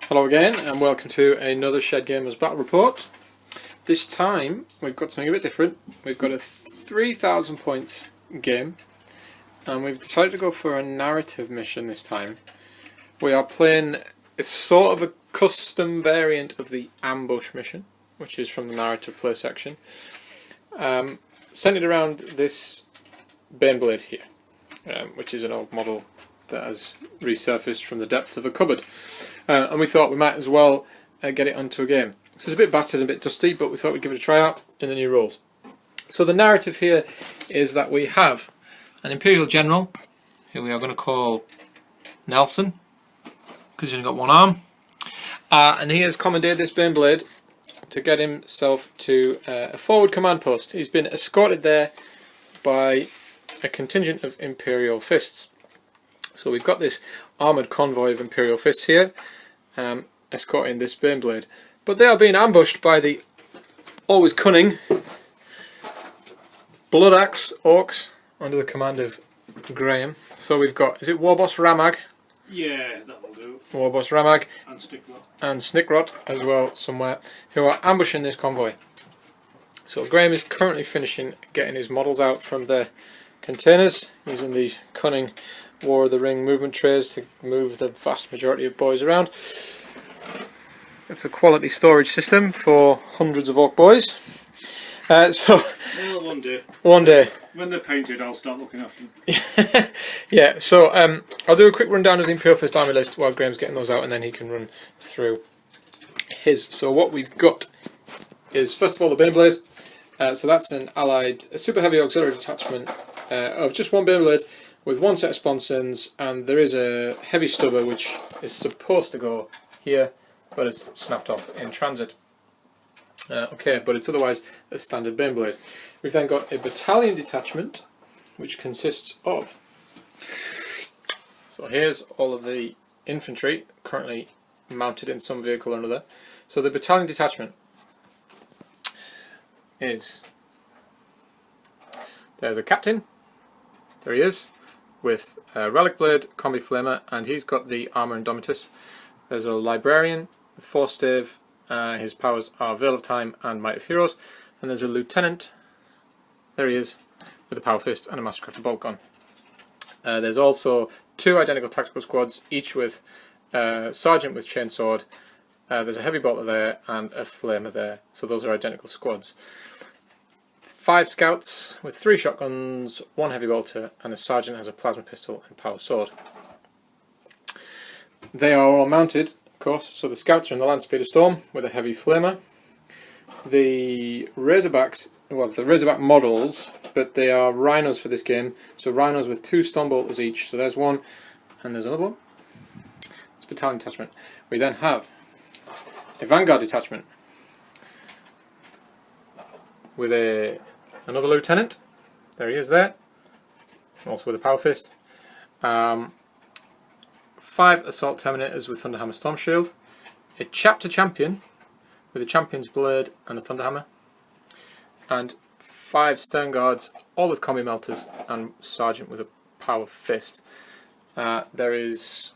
Hello again and welcome to another Shed Gamers Battle Report. This time we've got something a bit different. We've got a 3,000 points game and we've decided to go for a narrative mission this time. We are playing a sort of a custom variant of the ambush mission, which is from the narrative play section, centered around this Baneblade here, which is an old model that has resurfaced from the depths of a cupboard. And we thought we might as well get it onto a game. So it's a bit battered and a bit dusty, but we thought we'd give it a try out in the new rules. So the narrative here is that we have an Imperial General, who we are going to call Nelson, because he's only got one arm. And he has commandeered this Baneblade to get himself to a forward command post. He's been escorted there by a contingent of Imperial Fists. So we've got this armoured convoy of Imperial Fists here, escorting this Baneblade. But they are being ambushed by the always cunning Blood Axe Orks under the command of Graham. So we've got, is it Warboss Ramag? Yeah, that'll do. Warboss Ramag. And Snikrot. And Snikrot as well somewhere, who are ambushing this convoy. So Graham is currently finishing getting his models out from their containers, using these cunning War of the Ring movement trays to move the vast majority of boys around. It's a quality storage system for hundreds of orc boys. Well, one day. One day. When they're painted, I'll start looking after them. Yeah, so I'll do a quick rundown of the Imperial Fist army list while Graham's getting those out, and then he can run through his. So what we've got is, first of all, the Baneblade. So that's an allied, a super heavy auxiliary detachment of just one Baneblade with one set of sponsons, and there is a heavy stubber which is supposed to go here, but it's snapped off in transit. Okay, but it's otherwise a standard Baneblade. We've then got a battalion detachment, which consists of... So here's all of the infantry, currently mounted in some vehicle or another. So the battalion detachment is... There's a captain, there he is, with a Relic Blade, Combi Flamer, and he's got the Armour Indomitus. There's a Librarian with 4 stave, his powers are Veil of Time and Might of Heroes, and there's a Lieutenant, there he is, with a Power Fist and a Mastercrafted Bolt Gun. There's also 2 identical tactical squads, each with Sergeant with Chainsword. There's a Heavy Bolter there and a Flamer there, so those are identical squads. 5 scouts with 3 shotguns, 1 heavy bolter, and the sergeant has a plasma pistol and power sword. They are all mounted, of course, so the scouts are in the Land Speeder Storm with a heavy flamer. The Razorbacks, well, the Razorback models, but they are rhinos for this game, so rhinos with 2 storm bolters each. So there's one, and there's another one. It's battalion detachment. We then have a Vanguard detachment with another lieutenant, there he is there, also with a power fist. 5 assault terminators with Thunderhammer Storm Shield, a chapter champion with a champion's blade and a Thunderhammer, and 5 stern guards, all with combi melters, and sergeant with a power fist. There is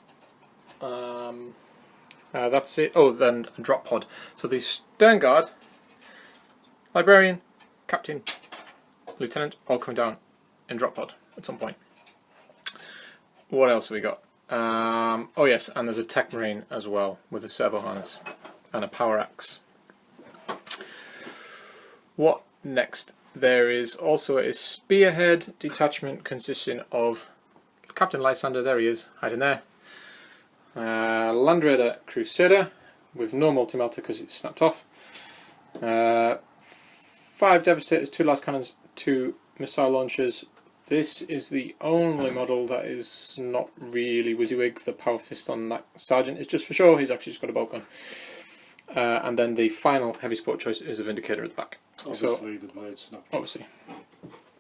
that's it. Oh, then a drop pod. So the stern guard, librarian, captain, lieutenant, all coming down in drop pod at some point. What else have we got? Oh yes, and there's a tech marine as well with a servo harness and a power axe. What next? There is also a spearhead detachment consisting of Captain Lysander, there he is, hiding there. Land Raider Crusader with no multi-melter because it's snapped off. 5 Devastators, 2 Last Cannons, 2 Missile Launchers. This is the only model that is not really WYSIWYG. The Power Fist on that Sergeant is just for show, he's actually just got a bolt gun. And then the final heavy sport choice is a Vindicator at the back. Obviously, the blade snapped. Obviously.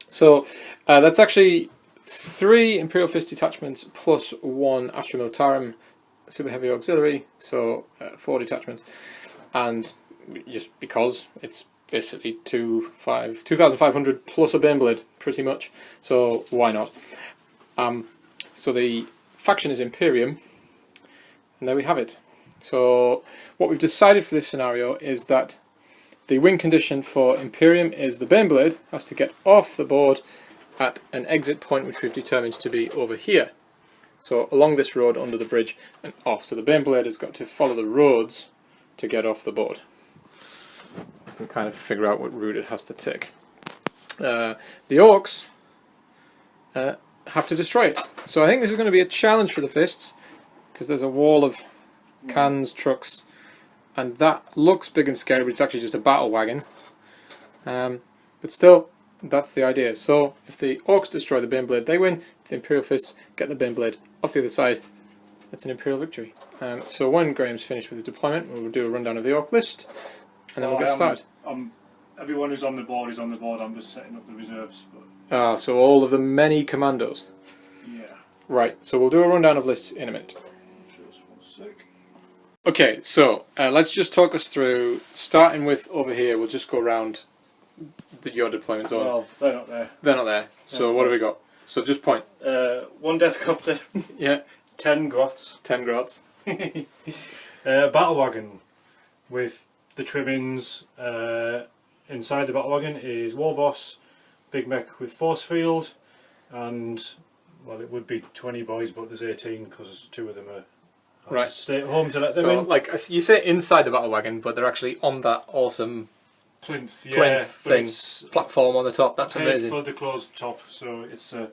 So that's actually 3 Imperial Fist detachments plus 1 Astra Militarum Super Heavy Auxiliary, so 4 detachments. And just because it's basically 2,500 plus a Baneblade, pretty much. So why not? So the faction is Imperium, and there we have it. So what we've decided for this scenario is that the win condition for Imperium is the Baneblade has to get off the board at an exit point which we've determined to be over here. So along this road under the bridge and off. So the Baneblade has got to follow the roads to get off the board. You can kind of figure out what route it has to take. The Orks have to destroy it. So I think this is going to be a challenge for the Fists, because there's a wall of cans, trucks, and that looks big and scary, but it's actually just a battle wagon. But still, that's the idea. So if the Orks destroy the Baneblade, they win. If the Imperial Fists get the Baneblade off the other side, that's an Imperial victory. So when Graham's finished with the deployment, we'll do a rundown of the Ork list, and then we'll get started. Everyone who's on the board is on the board. I'm just setting up the reserves. But So all of the many commandos. yeah. Right, so we'll do a rundown of lists in a minute. Just one sec. Okay, so let's just talk us through, starting with over here, we'll just go around your deployment zone. Well, they're not there. They're not there, so what have we got? So just point. 1 Deathcopter. Yeah. 10 Grots. 10 grots. Battle wagon with the trimmings. Inside the battle wagon is War Boss, Big Mech with Force Field, and well, it would be 20 boys, but there's 18 because 2 of them are Right. stay at home to let them So, in. like, you say inside the battle wagon, but they're actually on that awesome Plinth, yeah, plinth but thing, it's platform on the top. That's paid amazing. for the closed top, so it's So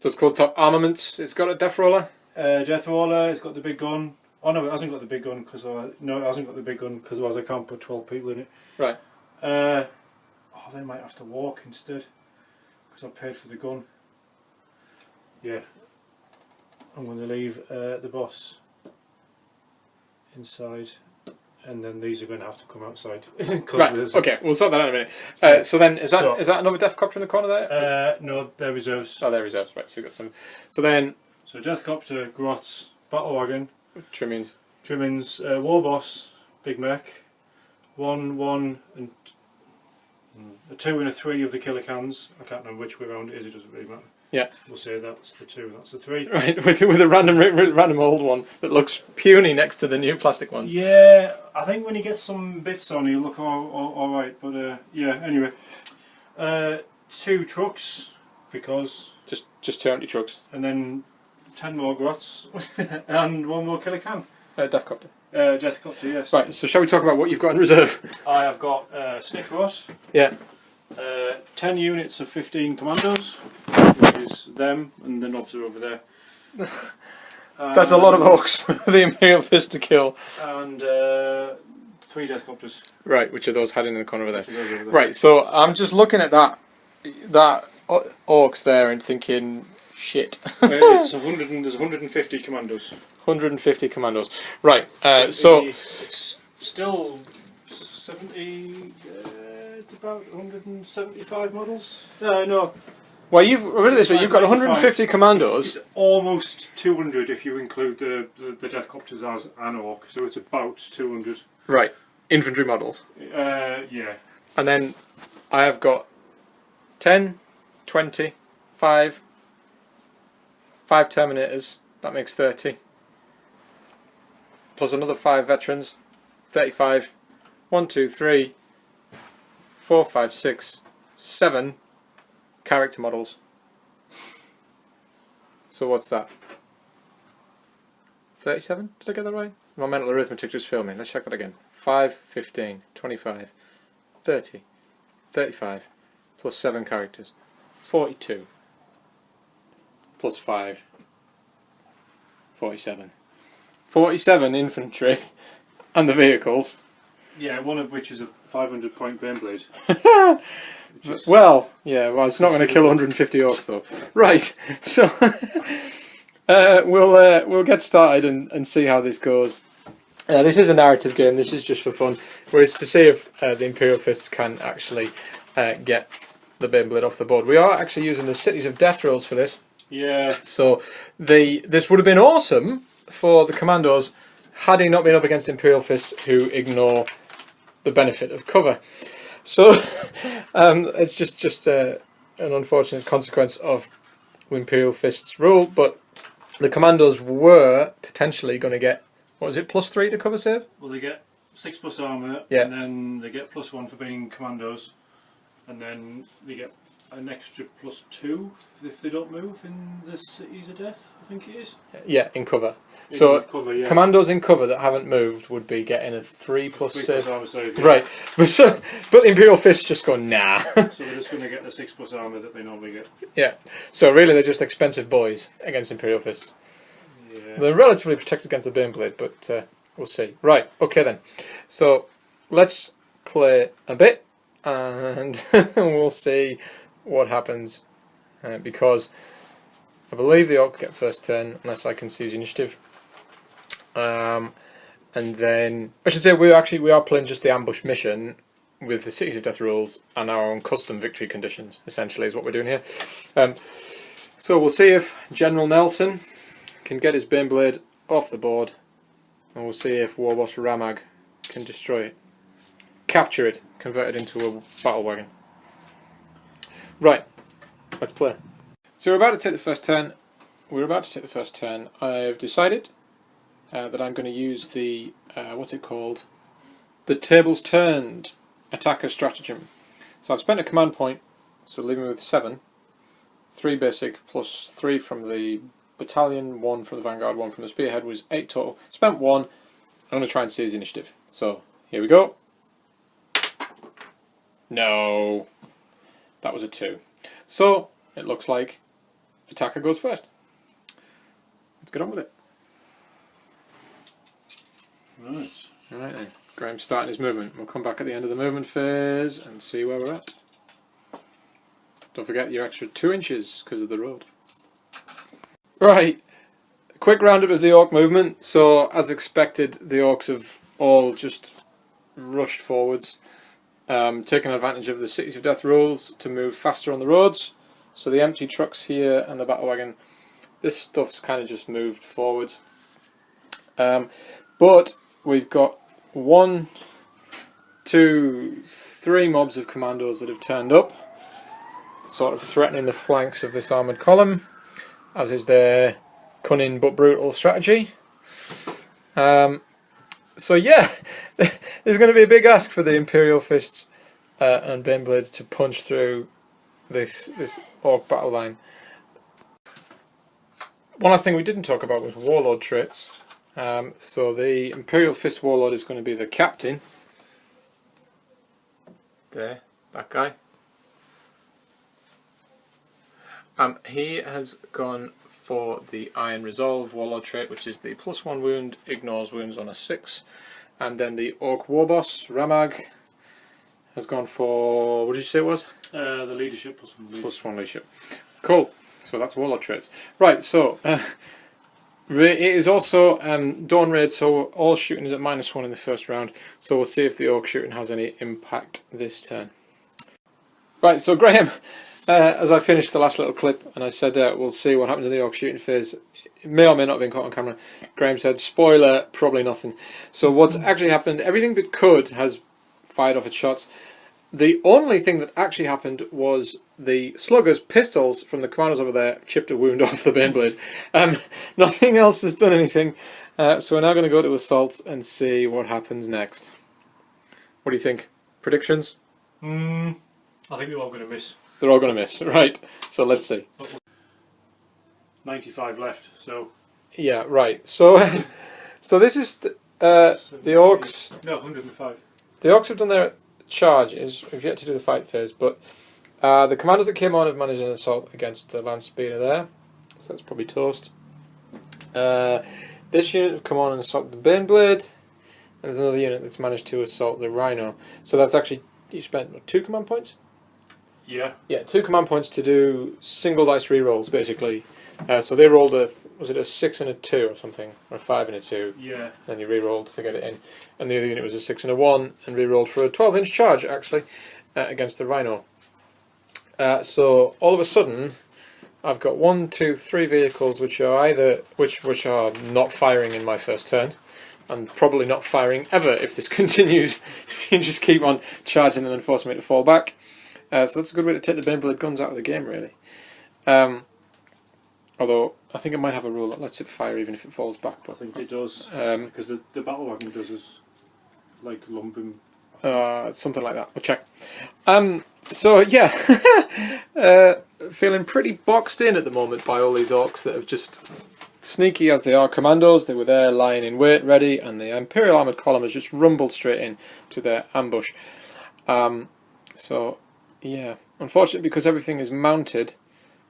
it's called Top Armaments. It's got a Death Roller. Death Roller. It's got the big gun. Oh no, it hasn't got the big gun because no, it hasn't got the big gun because otherwise I can't put 12 people in it. Right. They might have to walk instead because I paid for the gun. Yeah, I'm going to leave the boss inside, and then these are going to have to come outside. Right. Okay, we'll sort that out in a minute. So then, is that another Death Copter in the corner there? No, they're reserves. Oh, they're reserves. Right. So we've got some. So then, So Death Copter, Grots, Battle Wagon, trimmings. War Boss, Big Mech, 1, and a 2 and a 3 of the Killer Cans. I can't remember which way around it is. It doesn't really matter. Yeah. We'll say that's the 2, that's the 3. Right, with a random old one that looks puny next to the new plastic ones. Yeah, I think when you get some bits on, he'll look all right. But yeah, anyway, 2 trucks because Just 2 empty trucks. and then 10 more Grots and 1 more Killer Can. Death Copter. Deathcopter, yes. Right. So shall we talk about what you've got in reserve? I have got Snikrot. Yeah. 10 units of 15 commandos, which is them, and the knobs are over there. That's a lot of Orks for the Imperial Fist to kill. And 3 Deathcopters. Right, which are those hiding in the corner over Which there. is over there. Right, so I'm just looking at that Orks there and thinking, shit. It's 100 and there's 150 commandos. 150 commandos. Right, so It's still 70, about 175 models. No. well, you've got 150 commandos. It's almost 200 if you include the Deathcopters as an Orc, so it's about 200. Right, infantry models. Yeah. And then I have got 10, 20, 5 Terminators, that makes 30. Plus another 5 veterans, 35. 1, 2, 3, 4, 5, 6, 7 character models. So what's that? 37? Did I get that right? My mental arithmetic just failed me. Let's check that again. 5, 15, 25, 30, 35, plus 7 characters. 42. Plus 5. 47. 47 infantry and the vehicles. Yeah, one of which is a 500 point Baneblade. Well, it's not going to kill 150 Orks though. Right, so we'll get started and see how this goes. This is a narrative game. This is just for fun. Whereas to see if the Imperial Fists can actually get the Baneblade off the board. We are actually using the Cities of Death rolls for this. Yeah. So this would have been awesome for the Commandos had he not been up against Imperial Fists who ignore the benefit of cover. So it's just an unfortunate consequence of Imperial Fists rule, but the Commandos were potentially going to get what is it, +3 to cover save? Well, they get 6+ armour, Yeah. and then they get +1 for being commandos, and then they get an extra +2 if they don't move in the Cities of Death, I think it is. Yeah, in cover. So cover, yeah. commandos in cover that haven't moved would be getting a 3+ 3+ save. armour save, yeah. Right, but Imperial Fists just go nah. So they're just going to get the 6+ armour that they normally get. Yeah, so really they're just expensive boys against Imperial Fists. Yeah. They're relatively protected against the Baneblade, but we'll see. Right, okay then. So let's play a bit and we'll see what happens, because I believe the Orc get first turn unless I can seize initiative. And then I should say we are playing just the ambush mission with the Cities of Death rules and our own custom victory conditions. Essentially, is what we're doing here. So we'll see if General Nelson can get his Baneblade off the board, and we'll see if Warboss Ramag can destroy it, capture it, convert it into a battle wagon. Right, let's play. So we're about to take the first turn. I've decided that I'm going to use the what's it called? The tables turned attacker stratagem. So I've spent a command point, so leaving me with 7. 3 basic plus 3 from the battalion, 1 from the vanguard, 1 from the spearhead was 8 total. Spent 1. I'm going to try and seize the initiative. So here we go. No, that was a 2. So it looks like attacker goes first. Let's get on with it. Right. Alright then, Graham's starting his movement. We'll come back at the end of the movement phase and see where we're at. Don't forget your extra 2 inches because of the road. Right, quick roundup of the Orc movement. So as expected, the Orcs have all just rushed forwards, taking advantage of the Cities of Death rules to move faster on the roads. So the empty trucks here and the battle wagon, this stuff's kind of just moved forwards. But we've got 1, 2, 3 mobs of commandos that have turned up, sort of threatening the flanks of this armoured column, as is their cunning but brutal strategy. So yeah, there's going to be a big ask for the Imperial Fists and Baneblade to punch through this Orc battle line. One last thing we didn't talk about was Warlord traits. So the Imperial Fist Warlord is going to be the captain. There, that guy. He has gone for the Iron Resolve Warlord trait, which is the +1 wound, ignores wounds on a 6. And then the Orc Warboss, Ramag, has gone for, what did you say it was? The leadership +1 leadership. +1 leadership. Cool. So that's Warlord traits. Right, so it is also Dawn Raid, so all shooting is at -1 in the first round. So we'll see if the Orc shooting has any impact this turn. Right, so Graham, as I finished the last little clip and I said we'll see what happens in the Orc shooting phase, it may or may not have been caught on camera. Graham said, spoiler, probably nothing. So what's actually happened, everything that could has fired off its shots. The only thing that actually happened was the sluggers' pistols from the commandos over there chipped a wound off the Baneblade. Nothing else has done anything. So we're now going to go to assaults and see what happens next. What do you think? Predictions? I think they're all going to miss. They're all going to miss, right. So let's see. 95 left, so... Yeah, right. So so this is the Orcs... No, 105. The Orcs have done their charges. We've yet to do the fight phase, but the commandos that came on have managed an assault against the Lance Speeder there. So that's probably toast. This unit have come on and assaulted the Baneblade. And there's another unit that's managed to assault the Rhino. So that's actually... You spent, what, 2 command points? Yeah. Yeah, 2 command points to do single dice rerolls, basically. So they rolled was it a 6 and a 2 or something? Or a 5 and a 2? Yeah. Then you re-rolled to get it in. And the other unit was a 6 and a 1, and re-rolled for a 12-inch charge, actually, against the Rhino. So, all of a sudden, I've got 1, 2, 3 vehicles which are which are not firing in my first turn, and probably not firing ever if this continues. If you just keep on charging them and forcing me to fall back. So that's a good way to take the Baneblade guns out of the game, really. Although I think it might have a rule that lets it fire even if it falls back. I But think it does, because the battle wagon does is like lumping. something like that. We'll check. So yeah, feeling pretty boxed in at the moment by all these orcs that have just, sneaky as they are commandos, they were there lying in wait ready, and the Imperial Armoured Column has just rumbled straight in to their ambush. So yeah, unfortunately, because everything is mounted,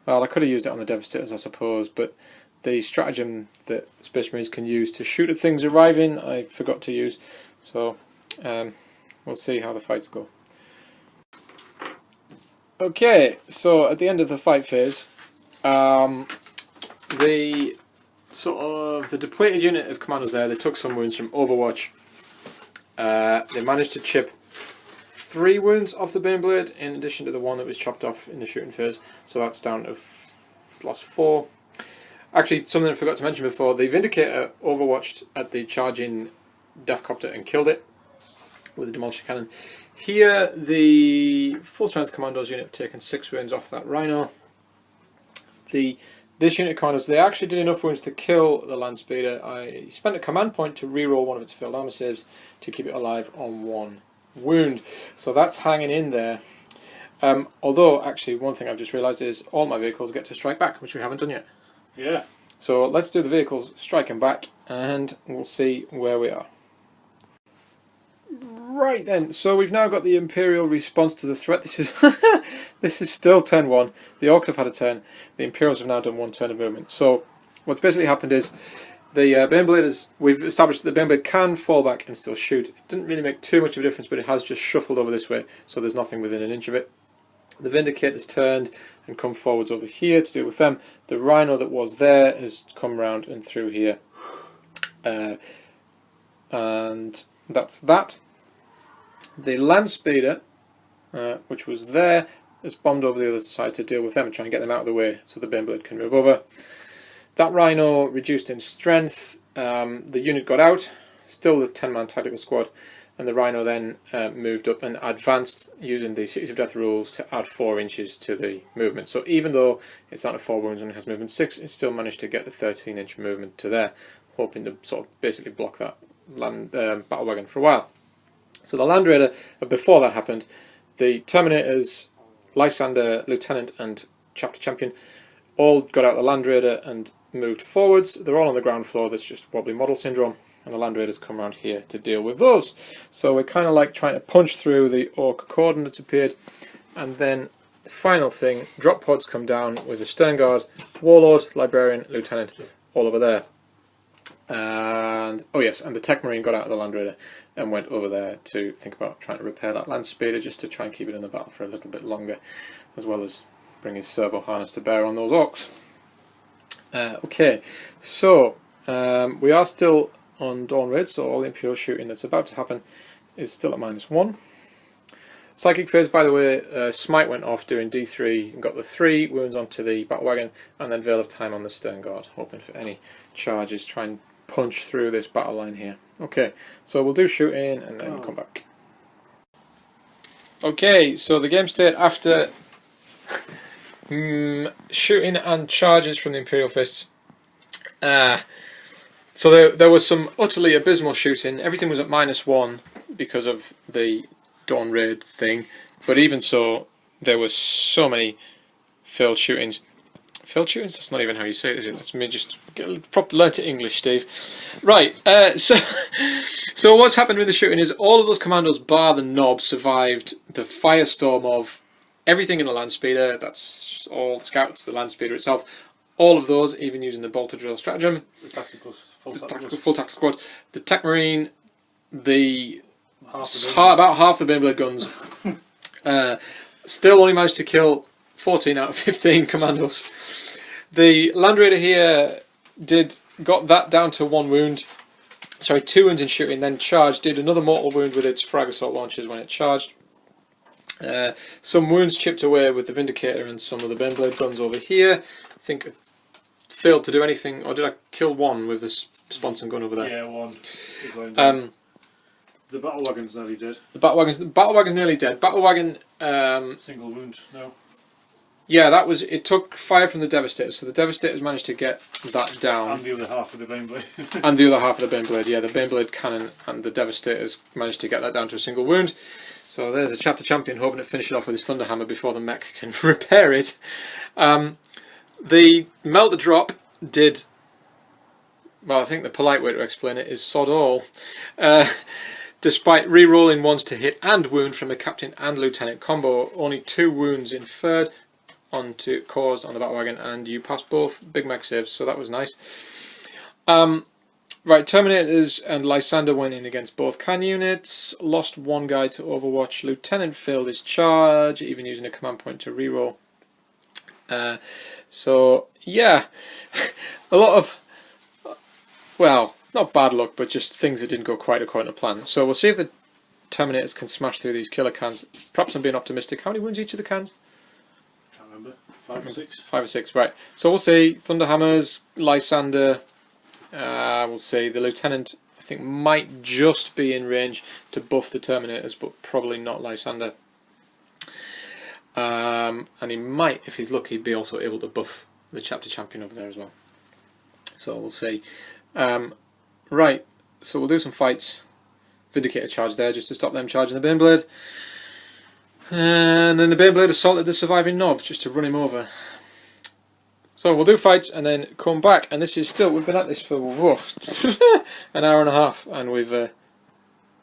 well, I could have used it on the Devastators, I suppose, but the stratagem that Space Marines can use to shoot at things arriving, I forgot to use. So we'll see how the fights go. Okay, so at the end of the fight phase, the depleted unit of commandos there, they took some wounds from Overwatch. They managed to chip 3 wounds off the Baneblade in addition to the one that was chopped off in the shooting phase, so that's down to lost 4. Actually, something I forgot to mention before, the Vindicator overwatched at the charging Deathcopter and killed it with a Demolisher Cannon. Here, the full strength commandos unit have taken 6 wounds off that Rhino. This unit of commandos, they actually did enough wounds to kill the Land Speeder. I spent a command point to reroll one of its failed armor saves to keep it alive on 1 wound. So that's hanging in there. Although, actually, one thing I've just realised is all my vehicles get to strike back, which we haven't done yet. Yeah. So let's do the vehicles striking back, and we'll see where we are. Right then, so we've now got the Imperial response to the threat. This is this is still turn 1. The Orks have had a turn. The Imperials have now done 1 turn of movement. So what's basically happened is the Baneblade we've established that the Baneblade can fall back and still shoot. It didn't really make too much of a difference, but it has just shuffled over this way, so there's nothing within an inch of it. The Vindicator's turned and come forwards over here to deal with them. The Rhino that was there has come round and through here. And that's that. The Land Speeder, which was there, has bombed over the other side to deal with them and try and get them out of the way so the Baneblade can move over. That Rhino reduced in strength. The unit got out, still the 10-man tactical squad, and the Rhino then moved up and advanced using the Cities of Death rules to add 4 inches to the movement. So even though it's down to 4 wounds and it has movement 6, it still managed to get the 13-inch movement to there, hoping to sort of basically block that battle wagon for a while. So the Land Raider, before that happened, the Terminators, Lysander, Lieutenant and Chapter Champion all got out the Land Raider and moved forwards. They're all on the ground floor, that's just wobbly model syndrome, and the Land Raiders come around here to deal with those. So we're kind of like trying to punch through the Orc cordon that's appeared, and then the final thing, drop pods come down with a Stern Guard, Warlord, Librarian, Lieutenant, all over there. And oh yes, and the Tech Marine got out of the Land Raider and went over there to think about trying to repair that Land Speeder, just to try and keep it in the battle for a little bit longer, as well as bring his servo harness to bear on those Orcs. Okay, so we are still on Dawn Raid, so all the Imperial shooting that's about to happen is still at -1. Psychic phase, by the way, Smite went off doing D3 and got the 3 wounds onto the battle wagon, and then Veil of Time on the Stern Guard, hoping for any charges, try and punch through this battle line here. Okay, so we'll do shooting and then come back. Okay, so the game state after shooting and charges from the Imperial Fists. So there was some utterly abysmal shooting. Everything was at -1 because of the Dawn Raid thing, but even so, there were so many failed shootings. Failed shootings? That's not even how you say it, is it? Let's me just learn to English, Steve. Right, so what's happened with the shooting is all of those commandos, bar the Knob, survived the firestorm of everything in the Land Speeder. That's all the scouts, the Land Speeder itself. All of those, even using the bolter drill stratagem. The tactical, full tactical squad. The Tech Marine, about half the Baneblade guns. Still only managed to kill 14 out of 15 commandos. The Land Raider here got that down to 1 wound. Sorry, 2 wounds in shooting, then charged, did another mortal wound with its frag assault launchers when it charged. Some wounds chipped away with the Vindicator and some of the Baneblade guns over here. I think I failed to do anything, or did I kill 1 with this sponson gun over there? Yeah, 1. The battle wagon's nearly dead. The battle wagon's nearly dead. Battle wagon. Single wound. No. Yeah, that was. It took fire from the Devastators, so the Devastators managed to get that down. And the other half of the Baneblade. And the other half of the Baneblade, yeah, the Baneblade cannon and the Devastators managed to get that down to a single wound. So there's a chapter champion hoping to finish it off with his Thunderhammer before the mech can repair it. The Melter Drop did. Well, I think the polite way to explain it is sod all. Despite re-rolling ones to hit and wound from a captain and lieutenant combo, only 2 wounds inferred onto cores on the battle wagon, and you passed both big mech saves, so that was nice. Right, Terminators and Lysander went in against both can units, lost 1 guy to Overwatch, Lieutenant failed his charge, even using a command point to reroll. So yeah, a lot of, well, not bad luck, but just things that didn't go quite according to plan. So we'll see if the Terminators can smash through these killer cans. Perhaps I'm being optimistic. How many wounds each of the cans? Can't remember. 5 or 6. 5 or 6, right. So we'll see. Thunderhammers, Lysander, we'll see. The Lieutenant, I think, might just be in range to buff the Terminators, but probably not Lysander. And he might, if he's lucky, be also able to buff the chapter champion over there as well. So we'll see. Right, so we'll do some fights. Vindicator charge there just to stop them charging the Baneblade. And then the Baneblade assaulted the surviving Nob just to run him over. So we'll do fights and then come back. And this is still, we've been at this for an hour and a half, and we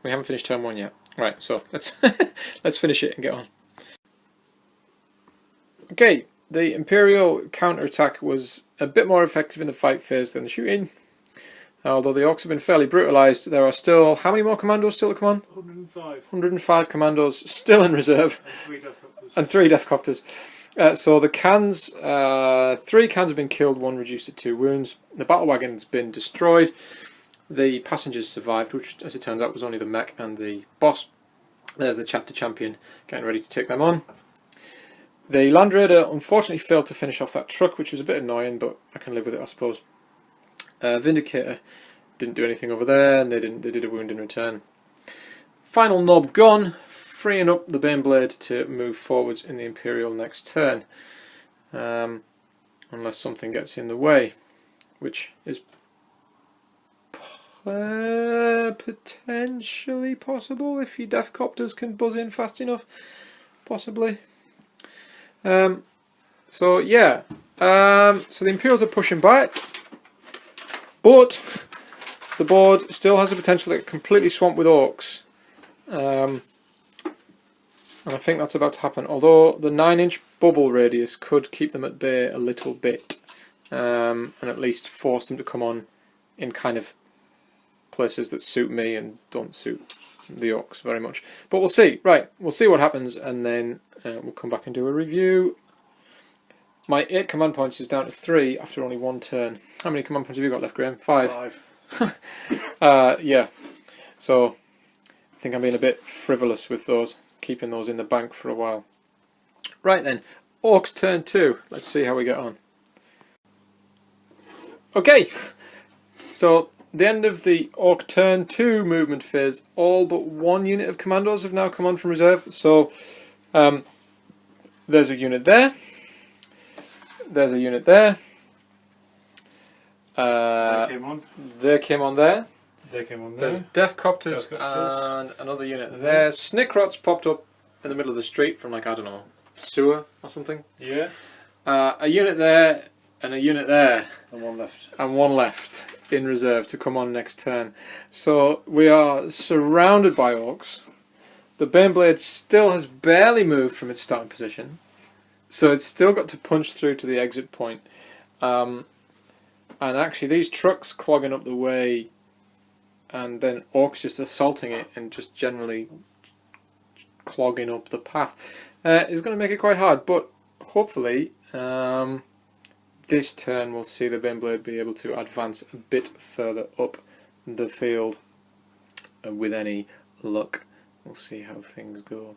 haven't finished turn 1 yet. Right, so let's let's finish it and get on. Okay, the Imperial counterattack was a bit more effective in the fight phase than the shooting. Although the Orks have been fairly brutalised, there are still, how many more commandos still to come on? 105. 105 commandos still in reserve. And 3 Death Copters. And 3 Death Copters. So the cans, 3 cans have been killed, 1 reduced to 2 wounds. The battle wagon's been destroyed. The passengers survived, which as it turns out was only the mech and the boss. There's the chapter champion getting ready to take them on. The Land Raider unfortunately failed to finish off that truck, which was a bit annoying, but I can live with it, I suppose. Vindicator didn't do anything over there, and they did a wound in return. Final Nob gone, freeing up the Baneblade to move forwards in the Imperial next turn. Unless something gets in the way, which is potentially possible if your Death Copters can buzz in fast enough. Possibly. So yeah, so the Imperials are pushing back, but the board still has the potential to get completely swamped with Orks, and I think that's about to happen. Although the 9-inch bubble radius could keep them at bay a little bit, and at least force them to come on in kind of places that suit me and don't suit the Orks very much. But we'll see. Right, we'll see what happens, and then we'll come back and do a review. My 8 command points is down to 3 after only 1 turn. How many command points have you got left, Graham? 5. Yeah. So I think I'm being a bit frivolous with those, keeping those in the bank for a while. Right then, Orks turn 2. Let's see how we get on. Okay, so the end of the Ork turn 2 movement phase. All but 1 unit of commandos have now come on from reserve. So there's a unit there. There's a unit there. They came on. They came on there. They came on there. There's Death Copters and another unit there. Snikrot's popped up in the middle of the street from, like, I don't know, sewer or something. Yeah. A unit there and a unit there. And 1 left. And 1 left in reserve to come on next turn. So we are surrounded by Orks. The Baneblade still has barely moved from its starting position. So it's still got to punch through to the exit point. And actually these trucks clogging up the way and then Orks just assaulting it and just generally clogging up the path is going to make it quite hard. But hopefully this turn we'll see the Baneblade be able to advance a bit further up the field with any luck. We'll see how things go.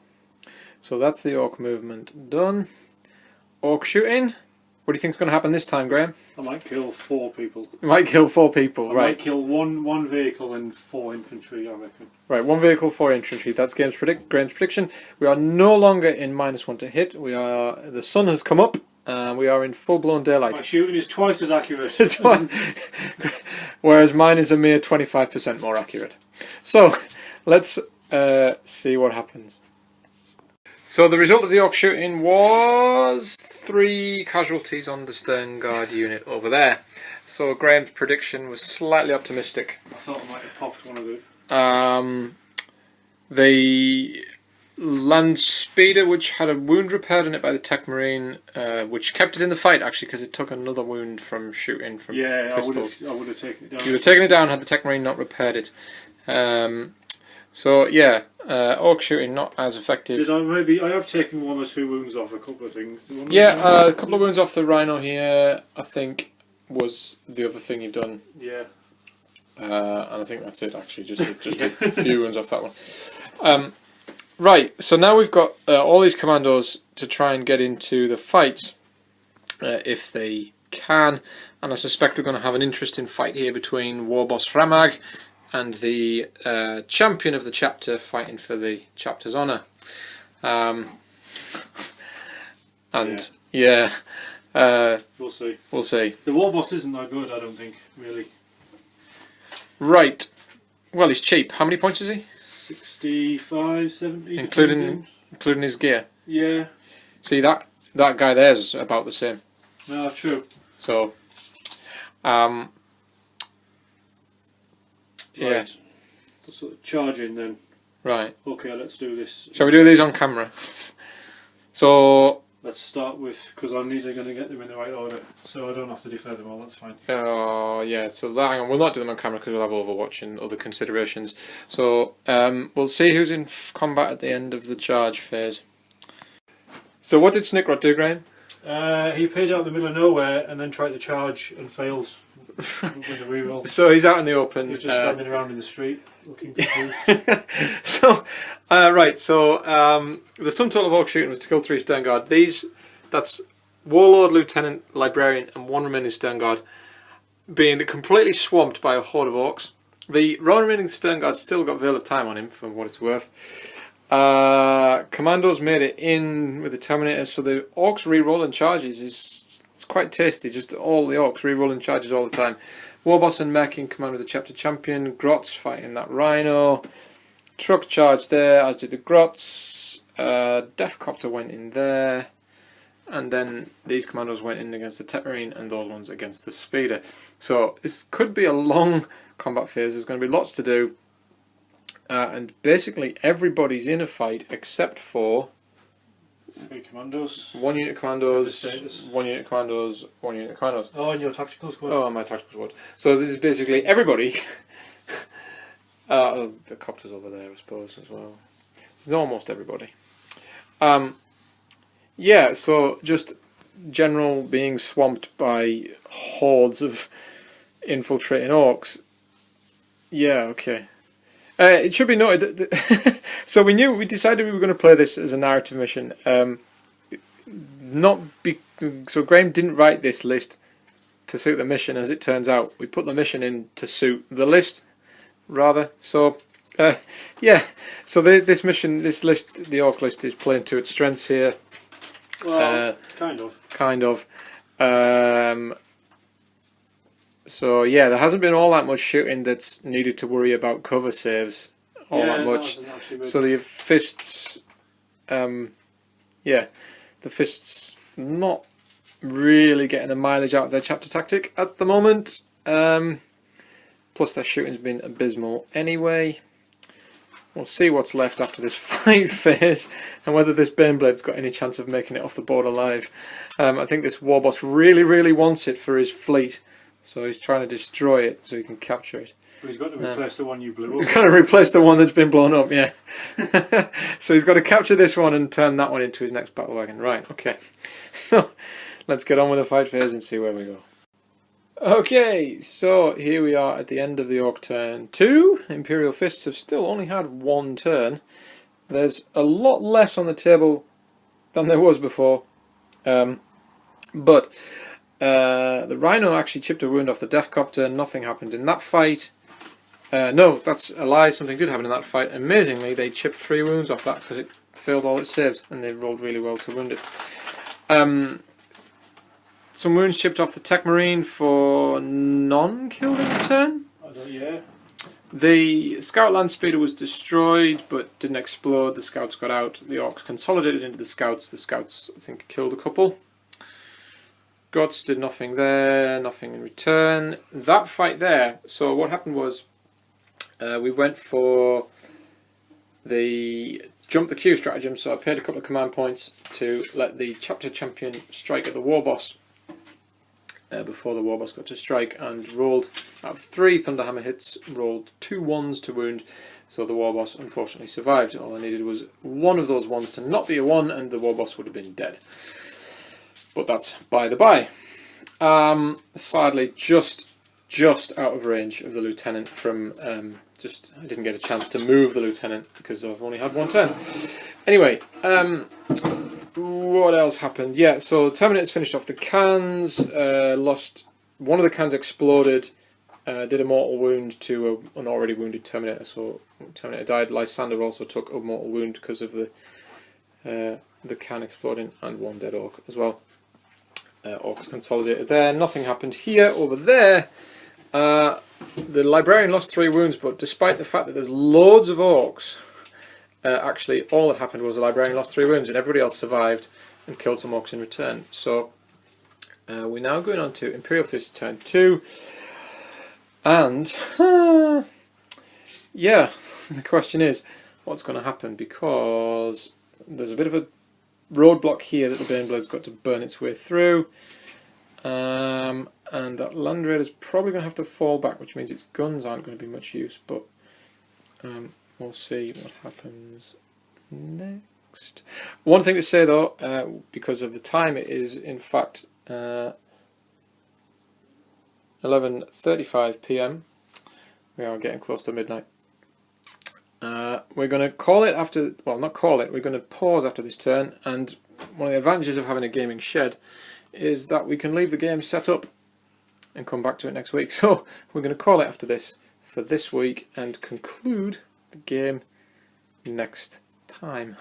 So that's the Ork movement done. Ork shooting. What do you think's going to happen this time, Graham? I might kill 4 people. You might kill 4 people, I right? might kill one vehicle and 4 infantry, I reckon. Right, 1 vehicle, 4 infantry. That's Graham's prediction. We are no longer in -1 to hit. The sun has come up, and we are in full-blown daylight. My shooting is twice as accurate. Whereas mine is a mere 25% more accurate. So, let's see what happens. So the result of the Orc shooting was 3 casualties on the Stern Guard unit over there. So Graham's prediction was slightly optimistic. I thought I might have popped one of them. The land speeder, which had a wound repaired in it by the Tech Marine, which kept it in the fight actually, because it took another wound from shooting from pistols. I would have taken it down. You would have taken it down had the Tech Marine not repaired it. So yeah, Orc shooting not as effective. Did I maybe? I have taken 1 or 2 wounds off a couple of things. Yeah, a couple of wounds off the Rhino here, I think, was the other thing you've done. Yeah. And I think that's it actually, just a few wounds off that one. Right, so now we've got all these commandos to try and get into the fight, if they can, and I suspect we're going to have an interesting fight here between Warboss Ramag and the champion of the chapter fighting for the chapter's honour. We'll see. We'll see. The Warboss isn't that good, I don't think, really. Right. Well, he's cheap. How many points is he? 65, 70. Including his gear. Yeah. See, that guy there's about the same. No, true. So, yeah. Right. Let's sort of charge in then. Right. Okay, let's do this. Shall we do these on camera? So, let's start with, because I'm neither going to get them in the right order, so I don't have to declare them all, that's fine. Yeah, so hang on, we'll not do them on camera because we'll have Overwatch and other considerations. So, we'll see who's in combat at the end of the charge phase. So what did Snikrot do, Graham? He appeared out in the middle of nowhere and then tried to charge and failed with a reroll. So he's out in the open. He's just standing around in the street looking confused. So, right, so the sum total of Orc shooting was to kill 3 Stern Guard. That's Warlord, Lieutenant, Librarian and 1 remaining Stern Guard being completely swamped by a horde of Orcs. The remaining Stern Guard still got Veil of Time on him, for what it's worth. Commandos made it in with the Terminator, so the Orcs re-rolling charges it's quite tasty, just all the Orcs re-rolling charges all the time. Warboss and Mech in command with the Chapter Champion, Grots fighting that Rhino, Truck charged there, as did the Grots, Deathcopter went in there, and then these commandos went in against the Tetrarine and those ones against the Speeder. So this could be a long combat phase, there's going to be lots to do. And basically everybody's in a fight except for 3 commandos. 1 unit commandos, 1 unit commandos, 1 unit commandos. Oh, and your tactical squad. Oh, my tactical squad. So this is basically everybody. The copter's over there, I suppose, as well. It's almost everybody. Yeah, so just general being swamped by hordes of infiltrating Orcs. Yeah, okay. It should be noted that so we decided we were going to play this as a narrative mission. So Graham didn't write this list to suit the mission, as it turns out. We put the mission in to suit the list, rather. So yeah. So this list, the Orc list, is playing to its strengths here. Well, kind of. So yeah, there hasn't been all that much shooting that's needed to worry about cover saves that much. So the Fists, the Fists not really getting the mileage out of their chapter tactic at the moment. Plus their shooting's been abysmal anyway. We'll see what's left after this fight phase and whether this Baneblade's got any chance of making it off the board alive. I think this Warboss really wants it for his fleet. So he's trying to destroy it so he can capture it. But he's got to replace the one you blew up. He's got to replace the one that's been blown up, yeah. So he's got to capture this one and turn that one into his next battle wagon. Right, okay. So let's get on with the fight phase and see where we go. Okay, so here we are at the end of the Orc turn 2. Imperial Fists have still only had 1 turn. There's a lot less on the table than there was before. But the Rhino actually chipped a wound off the Deathcopter. Nothing happened in that fight. No, that's a lie. Something did happen in that fight. Amazingly, they chipped 3 wounds off that because it failed all its saves, and they rolled really well to wound it. Some wounds chipped off the Tech Marine for non-killed in return. Yeah. The Scout Land Speeder was destroyed but didn't explode. The Scouts got out. The Orcs consolidated into the Scouts. The Scouts, I think, killed a couple. Gods did nothing there, nothing in return. That fight there, so what happened was we went for the jump the queue stratagem, so I paid a couple of command points to let the chapter champion strike at the war boss before the war boss got to strike, and rolled out of 3 Thunderhammer hits, rolled 2 1s to wound, so the war boss unfortunately survived. All I needed was one of those 1s to not be a 1 and the war boss would have been dead. But that's by the by. Sadly, just out of range of the lieutenant from I didn't get a chance to move the lieutenant because I've only had 1 turn. Anyway, what else happened? Yeah, so Terminators finished off the cans. Lost one of the cans, exploded. Did a mortal wound to an already wounded Terminator, so Terminator died. Lysander also took a mortal wound because of the can exploding, and 1 dead Orc as well. Orcs consolidated there. Nothing happened here. Over there, the Librarian lost 3 wounds, but despite the fact that there's loads of Orcs, actually all that happened was the Librarian lost 3 wounds and everybody else survived and killed some Orcs in return. So we're now going on to Imperial Fists turn 2, and yeah, the question is what's going to happen, because there's a bit of a roadblock here that the Baneblade's got to burn its way through, and that Land Raider's probably going to have to fall back, which means its guns aren't going to be much use, but we'll see what happens next. One thing to say though, because of the time, it is in fact 11:35 PM. We are getting close to midnight. We're going to call it after, well, not call it, we're going to pause after this turn, and one of the advantages of having a gaming shed is that we can leave the game set up and come back to it next week. So we're going to call it after this for this week and conclude the game next time.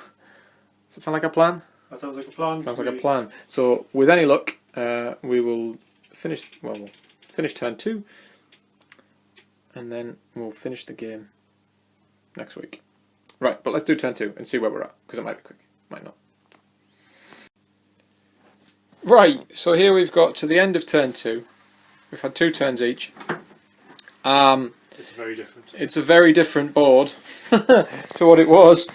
Does that sound like a plan? That sounds like a plan. Sounds like a plan. So with any luck, we will finish, well, we'll finish turn 2, and then we'll finish the game next week. Right, but let's do turn 2 and see where we're at, because it might be quick, might not. Right, so here we've got to the end of turn 2. We've had 2 turns each. It's very different. It's a very different board to what it was.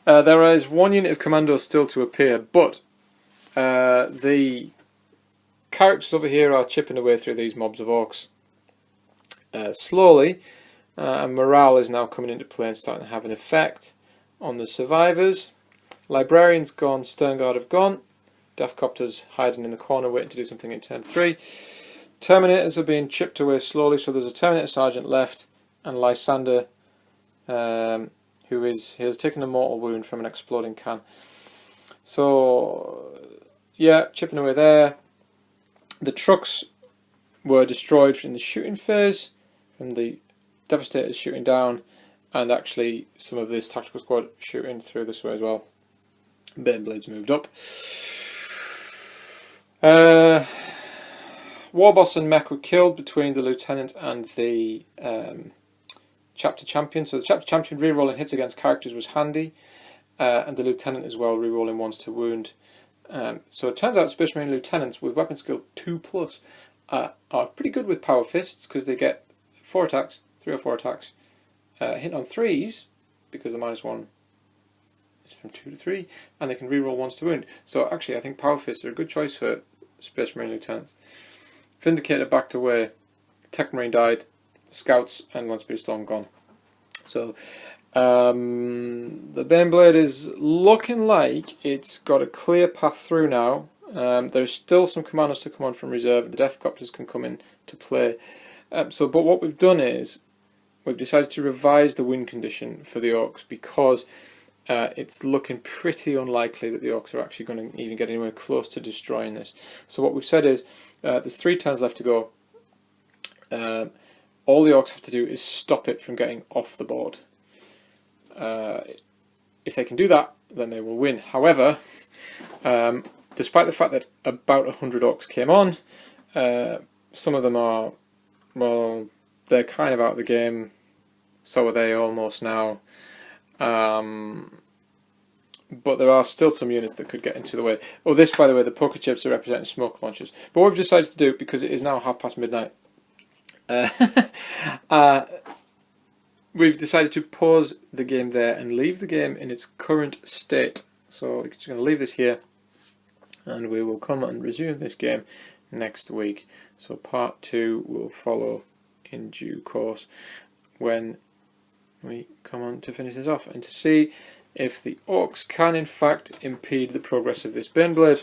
There is 1 unit of commandos still to appear, but the characters over here are chipping away through these mobs of Orcs slowly. And morale is now coming into play and starting to have an effect on the survivors. Librarian's gone, Sternguard have gone. Deathcopter's hiding in the corner waiting to do something in turn 3. Terminators are being chipped away slowly, so there's a Terminator Sergeant left, and Lysander, he has taken a mortal wound from an exploding can. So, yeah, chipping away there. The trucks were destroyed in the shooting phase, from the Devastators shooting down, and actually some of this tactical squad shooting through this way as well. Baneblades moved up. Warboss and Mech were killed between the Lieutenant and the Chapter Champion. So the Chapter Champion rerolling hits against characters was handy, and the Lieutenant as well rerolling 1s to wound. So it turns out Space Marine Lieutenants with weapon skill 2+ are pretty good with Power Fists, because they get 4 attacks, 3 or 4 attacks, hit on 3s, because the -1 is from 2 to 3, and they can reroll 1s to wound. So actually I think Power Fists are a good choice for Space Marine Lieutenants. Vindicator backed away, Tech Marine died, Scouts and Landspeeder Storm gone. So the Baneblade is looking like it's got a clear path through now. There's still some commandos to come on from reserve. The Deathcopters can come in to play. But what we've done is we've decided to revise the win condition for the Orcs, because it's looking pretty unlikely that the Orks are actually going to even get anywhere close to destroying this. So what we've said is, there's 3 turns left to go. All the Orks have to do is stop it from getting off the board. If they can do that, then they will win. However, despite the fact that about 100 Orks came on, some of them are, well, they're kind of out of the game. So are they almost now. But there are still some units that could get into the way. Oh, this, by the way, the poker chips are representing smoke launchers. But what we've decided to do, because it is now midnight, we've decided to pause the game there and leave the game in its current state. So we're just going to leave this here, and we will come and resume this game next week. So part 2 will follow in due course when we come on to finish this off and to see if the Orks can in fact impede the progress of this Baneblade,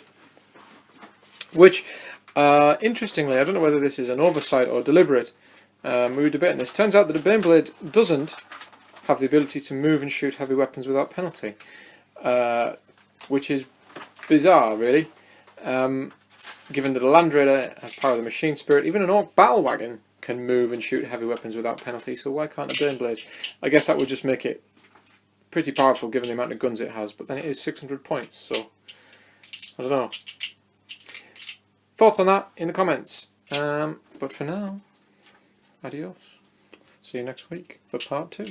which interestingly, I don't know whether this is an oversight or deliberate, we were debating this. Turns out that a Baneblade doesn't have the ability to move and shoot heavy weapons without penalty, which is bizarre really, given that a Land Raider has power of the Machine Spirit. Even an Ork battle wagon can move and shoot heavy weapons without penalty, so why can't a Baneblade? I guess that would just make it pretty powerful given the amount of guns it has, but then it is 600 points, so I don't know. Thoughts on that in the comments. But for now, adios. See you next week for part 2.